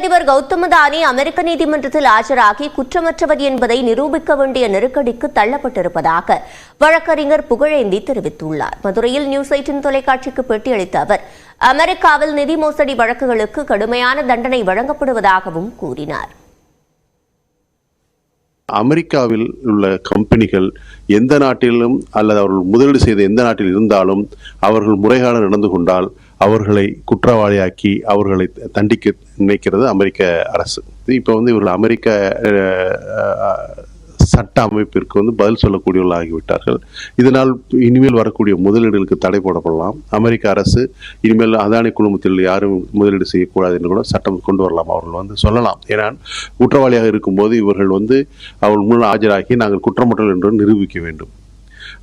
அதிபர் கௌதம் அதானி அமெரிக்க நீதிமன்றத்தில் ஆஜராகி குற்றமற்றவர் என்பதை நிரூபிக்க வேண்டிய நெருக்கடிக்கு தள்ளப்பட்டிருப்பதாக வழக்கறிஞர் புகழேந்தி தெரிவித்துள்ளார். மதுரையில் நியூஸ் 18 தொலைக்காட்சிக்கு பேட்டியளித்த அவர், அமெரிக்காவில் நிதி மோசடி வழக்குகளுக்கு கடுமையான தண்டனை வழங்கப்படுவதாகவும் கூறினார். அமெரிக்காவில் உள்ள கம்பெனிகள் எந்த நாட்டிலும் அல்லது அவர்கள் முதலீடு செய்த எந்த நாட்டில் இருந்தாலும் அவர்கள் முறையாக நடந்து கொண்டால் அவர்களை குற்றவாளியாக்கி அவர்களை தண்டிக்க நினைக்கிறது அமெரிக்க அரசு. இப்போ இவர்கள் அமெரிக்க சட்ட அமைப்பிற்கு பதில் சொல்லக்கூடியவர்களாகிவிட்டார்கள். இதனால் இனிமேல் வரக்கூடிய முதலீடுகளுக்கு தடை போடப்படலாம். அமெரிக்க அரசு இனிமேல் அதானி குழுமத்தில் யாரும் முதலீடு செய்யக்கூடாது என்று கூட சட்டம் கொண்டு வரலாம். அவர்கள் சொல்லலாம். ஏன்னா குற்றவாளியாக இருக்கும்போது இவர்கள் அவர்கள் முன்னால் ஆஜராகி நாங்கள் குற்றமற்றவர்கள் என்று நிரூபிக்க வேண்டும்.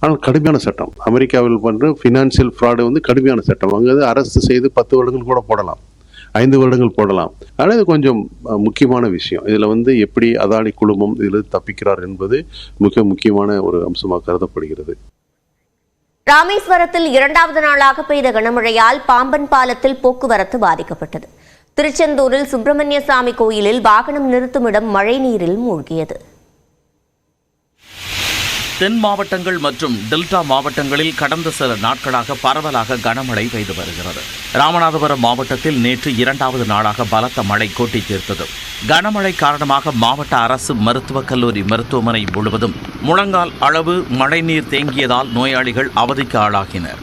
ஆனால் கடுமையான சட்டம். அமெரிக்காவில் பண்ற ஃபினான்சியல் ஃப்ராடு கடுமையான சட்டம். அங்கே அரசு செய்து 10 வருடங்கள் கூட போடலாம், 5 வருடங்கள் போடலாம். ஆனால் இது கொஞ்சம் முக்கியமான விஷயம். இதில் எப்படி அதானி குழுமம் இதில் தப்பிக்கிறார் என்பது மிக முக்கியமான ஒரு அம்சமாக கருதப்படுகிறது. ராமேஸ்வரத்தில் 2வது நாளாக பெய்த கனமழையால் பாம்பன் பாலத்தில் போக்குவரத்து பாதிக்கப்பட்டது. திருச்செந்தூரில் சுப்பிரமணிய சாமி கோயிலில் வாகனம் நிறுத்துமிடம் மழை நீரில் மூழ்கியது. தென் மாவட்டங்கள் மற்றும் டெல்டா மாவட்டங்களில் கடந்த சில நாட்களாக பரவலாக கனமழை பெய்து வருகிறது. ராமநாதபுரம் மாவட்டத்தில் நேற்று 2வது நாளாக பலத்த மழை கொட்டி தீர்த்தது. கனமழை காரணமாக மாவட்ட அரசு மருத்துவக் கல்லூரி மருத்துவமனை முழுவதும் முழங்கால் அளவு மழைநீர் தேங்கியதால் நோயாளிகள் அவதிக்கு ஆளாகினர்.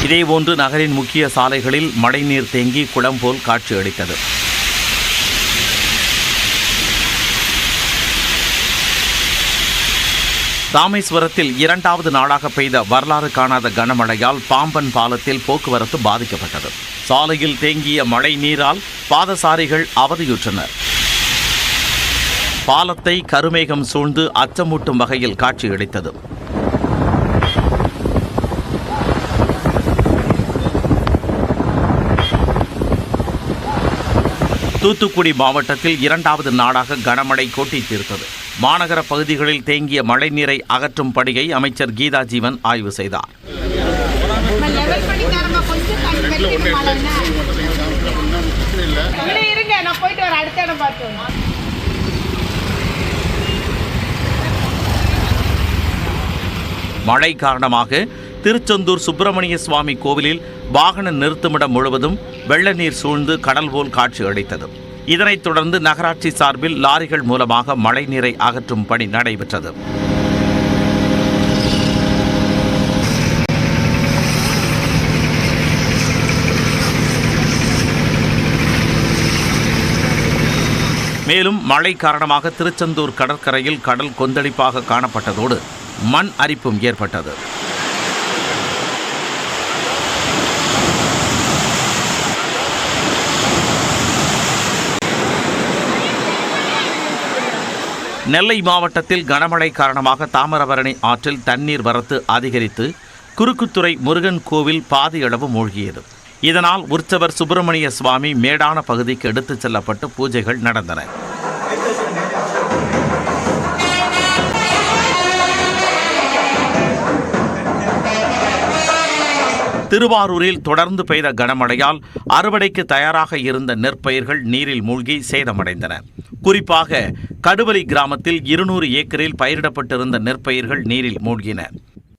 இதேபோன்று நகரின் முக்கிய சாலைகளில் மழைநீர் தேங்கி குளம் போல் காட்சியளித்தது. ராமேஸ்வரத்தில் 2வது நாளாக பெய்த வரலாறு காணாத கனமழையால் பாம்பன் பாலத்தில் போக்குவரத்து பாதிக்கப்பட்டது. சாலையில் தேங்கிய மழை நீரால் பாதசாரிகள் அவதியுற்றனர். பாலத்தை கருமேகம் சூழ்ந்து அச்சமூட்டும் வகையில் காட்சியளித்தது. தூத்துக்குடி மாவட்டத்தில் 2வது நாளாக கனமழை கொட்டி தீர்த்தது. மாநகர பகுதிகளில் தேங்கிய மழைநீரை அகற்றும் பணியை அமைச்சர் கீதா ஜீவன் ஆய்வு செய்தார். மழை காரணமாக திருச்செந்தூர் சுப்பிரமணிய சுவாமி கோவிலில் வாகன நிறுத்துமிடம் முழுவதும் வெள்ள நீர் சூழ்ந்து கடல் போல் காட்சி அளித்தது. இதனைத் தொடர்ந்து நகராட்சி சார்பில் லாரிகள் மூலமாக மழை நீரை அகற்றும் பணி நடைபெற்றது. மேலும் மழை காரணமாக திருச்செந்தூர் கடற்கரையில் கடல் கொந்தளிப்பாக காணப்பட்டதோடு மண் அரிப்பும் ஏற்பட்டது. நெல்லை மாவட்டத்தில் கனமழை காரணமாக தாமிரபரணி ஆற்றில் தண்ணீர் வரத்து அதிகரித்து குறுக்குத்துறை முருகன் கோவில் பாதியளவு மூழ்கியது. இதனால் உற்சவர் சுப்பிரமணிய சுவாமி மேடான பகுதிக்கு எடுத்துச் செல்லப்பட்டு பூஜைகள் நடந்தன. திருவாரூரில் தொடர்ந்து பெய்த கனமழையால் அறுவடைக்கு தயாராக இருந்த நெற்பயிர்கள் நீரில் மூழ்கி சேதமடைந்தன. குறிப்பாக கடுவலி கிராமத்தில் 200 ஏக்கரில் பயிரிடப்பட்டிருந்த நெற்பயிர்கள் நீரில் மூழ்கின.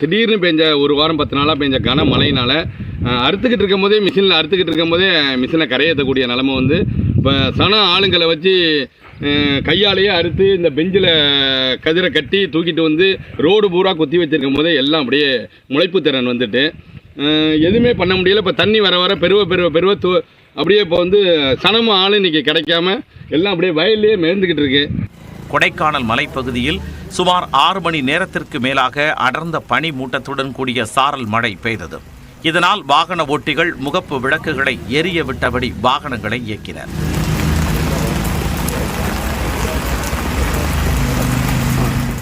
திடீர்னு பெஞ்ச ஒரு வாரம் 10 நாளாக பெஞ்ச கனமழையினால அறுத்துக்கிட்டு இருக்கும் போதே மிஷினில் கரையேற்றக்கூடிய நிலைமை இப்போ சன ஆளுங்களை வச்சு கையாலேயே அறுத்து இந்த பெஞ்சில் கதிரை கட்டி தூக்கிட்டு ரோடு பூரா கொத்தி வச்சிருக்கும் போதே எல்லாம் அப்படியே முளைப்பு திறன் எதுவுமே பண்ண முடியல. இப்போ தண்ணி வர வர பெருவ அப்படியே இப்போ சனமும் ஆளும் இன்னைக்கு கிடைக்காம எல்லாம் அப்படியே வயல்லையே மேர்ந்துக்கிட்டு இருக்கு. கொடைக்கானல் மலைப்பகுதியில் சுமார் 6 மணி நேரத்திற்கு மேலாக அடர்ந்த பனி மூட்டத்துடன் கூடிய சாரல் மழை பெய்தது. இதனால் வாகன ஓட்டிகள் முகப்பு விளக்குகளை எரிய விட்டபடி வாகனங்களை இயக்கினர்.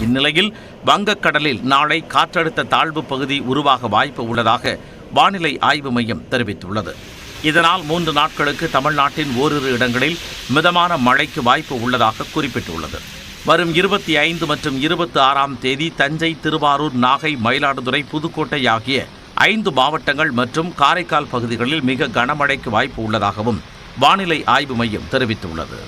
இந்நிலையில் வங்கக்கடலில் நாளை காற்றழுத்த தாழ்வு பகுதி உருவாக வாய்ப்பு உள்ளதாக வானிலை ஆய்வு மையம் தெரிவித்துள்ளது. இதனால் 3 நாட்களுக்கு தமிழ்நாட்டின் ஓரிரு இடங்களில் மிதமான மழைக்கு வாய்ப்பு உள்ளதாக குறிப்பிட்டுள்ளது. வரும் 25 மற்றும் 26ஆம் தேதி தஞ்சை, திருவாரூர், நாகை, மயிலாடுதுறை, புதுக்கோட்டை ஆகிய 5 மாவட்டங்கள் மற்றும் காரைக்கால் பகுதிகளில் மிக கனமழைக்கு வாய்ப்பு உள்ளதாகவும் வானிலை ஆய்வு மையம் தெரிவித்துள்ளது.